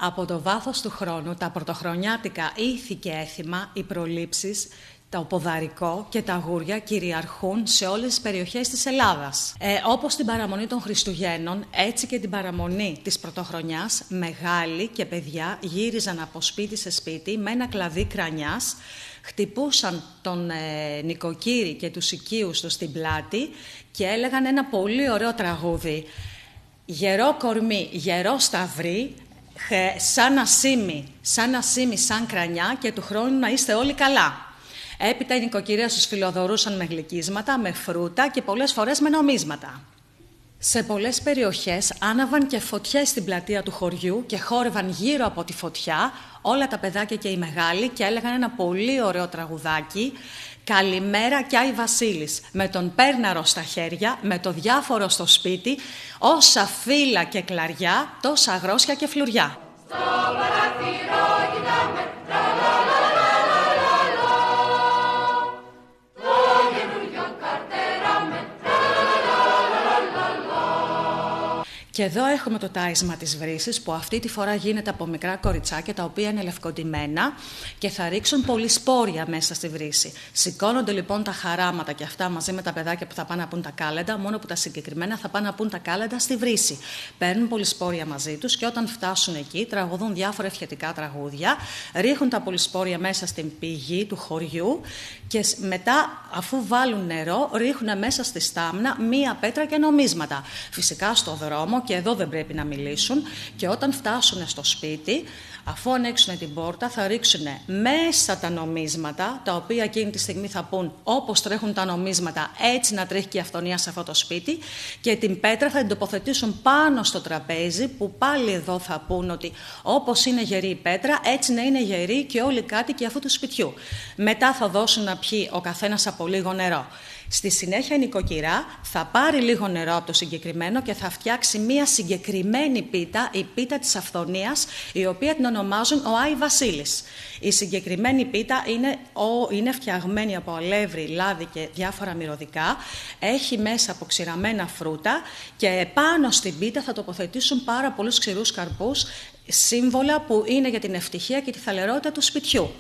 Από το βάθος του χρόνου, τα πρωτοχρονιάτικα ήθη και έθιμα, οι προλήψεις, το ποδαρικό και τα γούρια κυριαρχούν σε όλες τις περιοχές της Ελλάδας. Όπως την παραμονή των Χριστουγέννων, έτσι και την παραμονή της Πρωτοχρονιάς, μεγάλοι και παιδιά γύριζαν από σπίτι σε σπίτι με ένα κλαδί κρανιάς, χτυπούσαν τον νοικοκύρη και τους οικείους τους στην πλάτη και έλεγαν ένα πολύ ωραίο τραγούδι. «Γερό κορμί, γερό σταυρί, σαν ασήμι, σαν κρανιά και του χρόνου να είστε όλοι καλά». Έπειτα οι νοικοκυρίες τους φιλοδορούσαν με γλυκίσματα, με φρούτα και πολλές φορές με νομίσματα. Σε πολλές περιοχές άναβαν και φωτιές στην πλατεία του χωριού και χόρευαν γύρω από τη φωτιά όλα τα παιδάκια και οι μεγάλοι και έλεγαν ένα πολύ ωραίο τραγουδάκι. «Καλημέρα κι Άι Βασίλης», με τον πέρναρο στα χέρια, με το διάφορο στο σπίτι, όσα φύλλα και κλαριά, τόσα αγρόσια και φλουριά. Στο παράθυρο κοιτάμε, και εδώ έχουμε το τάισμα της βρύσης που αυτή τη φορά γίνεται από μικρά κοριτσάκια τα οποία είναι λευκοντυμένα και θα ρίξουν πολυσπόρια μέσα στη βρύση. Σηκώνονται λοιπόν τα χαράματα και αυτά μαζί με τα παιδάκια που θα πάνε να πούν τα κάλαντα, μόνο που τα συγκεκριμένα θα πάνε να πούν τα κάλαντα στη βρύση. Παίρνουν πολυσπόρια μαζί τους και όταν φτάσουν εκεί τραγουδούν διάφορα ευχετικά τραγούδια, ρίχνουν τα πολυσπόρια μέσα στην πηγή του χωριού και μετά αφού βάλουν νερό ρίχνουν μέσα στη στάμνα μία πέτρα και νομίσματα. Φυσικά στο δρόμο και εδώ δεν πρέπει να μιλήσουν και όταν φτάσουν στο σπίτι, αφού ανοίξουν την πόρτα θα ρίξουν μέσα τα νομίσματα, τα οποία εκείνη τη στιγμή θα πούν όπως τρέχουν τα νομίσματα έτσι να τρέχει και η αυθονία σε αυτό το σπίτι και την πέτρα θα την τοποθετήσουν πάνω στο τραπέζι που πάλι εδώ θα πούν ότι όπως είναι γερή η πέτρα έτσι να είναι γερή και όλοι οι κάτοικοι αυτού του σπιτιού. Μετά θα δώσουν να πιει ο καθένας από λίγο νερό. Στη συνέχεια η νοικοκυρά θα πάρει λίγο νερό από το συγκεκριμένο και θα φτιάξει μία συγκεκριμένη πίτα, η πίτα της αυθονίας, η οποία την ονομάζουν ο Άι Βασίλης. Η συγκεκριμένη πίτα είναι φτιαγμένη από αλεύρι, λάδι και διάφορα μυρωδικά, έχει μέσα αποξηραμένα φρούτα και πάνω στην πίτα θα τοποθετήσουν πάρα πολλούς ξηρούς καρπούς, σύμβολα που είναι για την ευτυχία και τη θαλερότητα του σπιτιού.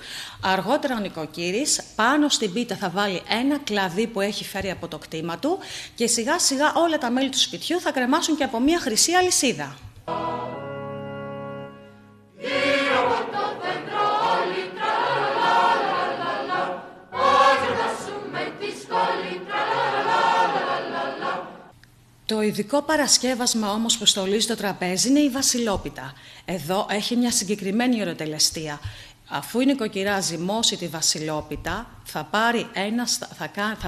Αργότερα ο νοικοκύρης πάνω στην πίτα θα βάλει ένα κλαδί που έχει φέρει από το κτήμα του και σιγά σιγά όλα τα μέλη του σπιτιού θα κρεμάσουν και από μια χρυσή αλυσίδα. Το ειδικό παρασκεύασμα όμως που στολίζει το τραπέζι είναι η βασιλόπιτα. Εδώ έχει μια συγκεκριμένη ερωτελεστία. Αφού η νοικοκυρά ζυμώσει τη βασιλόπιτα, θα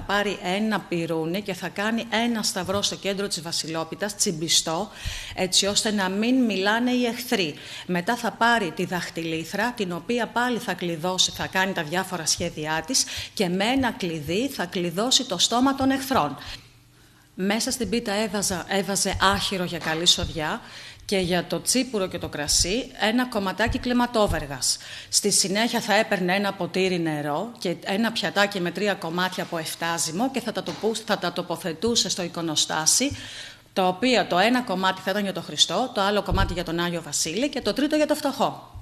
πάρει ένα πυρούνι και θα κάνει ένα σταυρό στο κέντρο της βασιλόπιτας, τσιμπιστό, έτσι ώστε να μην μιλάνε οι εχθροί. Μετά θα πάρει τη δαχτυλίθρα, την οποία πάλι θα κλειδώσει, θα κάνει τα διάφορα σχέδιά της και με ένα κλειδί θα κλειδώσει το στόμα των εχθρών. Μέσα στην πίτα έβαζε άχυρο για καλή σοδιά και για το τσίπουρο και το κρασί ένα κομματάκι κλιματόβεργας. Στη συνέχεια θα έπαιρνε ένα ποτήρι νερό και ένα πιατάκι με 3 κομμάτια από εφτάζιμο και θα τα τοποθετούσε στο εικονοστάσι, το οποίο το ένα κομμάτι θα ήταν για τον Χριστό, το άλλο κομμάτι για τον Άγιο Βασίλη και το τρίτο για το φτωχό.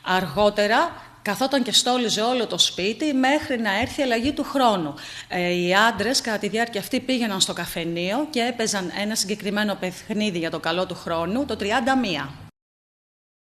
Αργότερα καθόταν και στόλιζε όλο το σπίτι μέχρι να έρθει η αλλαγή του χρόνου. Οι άντρες κατά τη διάρκεια αυτή πήγαιναν στο καφενείο και έπαιζαν ένα συγκεκριμένο παιχνίδι για το καλό του χρόνου, το 31.